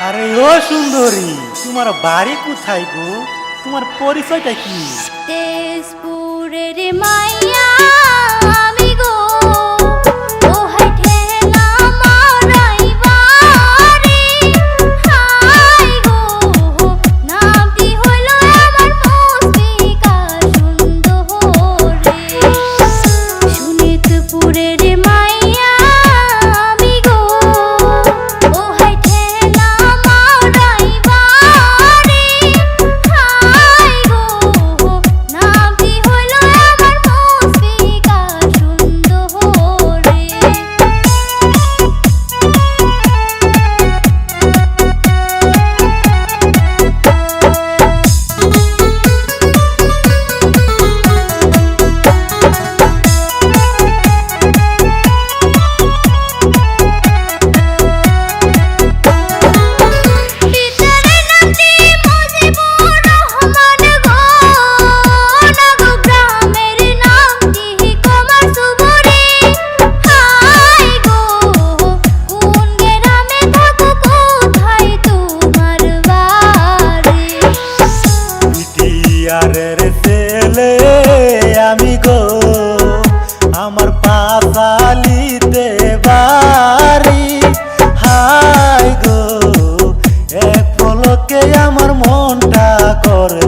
আরে ও সুন্দরী, তোমার বাড়ি কোথায় গো? তোমার পরিচয়টা কি? তেজপুরের মাইয়া আমি গো, ওহাই ঠেলা মারাইবারে। হাই গো, নামটি হইল আমার মুস্মিকা সুন্দরী। শোনিতপুরের মাইয়া আমি গো, ওহাই ঠেলা মারাইবারে। হাই গো, নামটি হইল আমার মুস্মিকা সুন্দরী। ভিতরে নামটি মুজিবুর রহমান গো, নাগো গ্রামের নামটি কুমার সুবরি। হাই গো, কোন গ্রামে থাকো, কোথায় তোমার বাড়ি? বিটিআরের ছেলে আমি গো, আমার পাশালিতে বাড়ি। হাই গো, এক পলকে আমার মনটা করে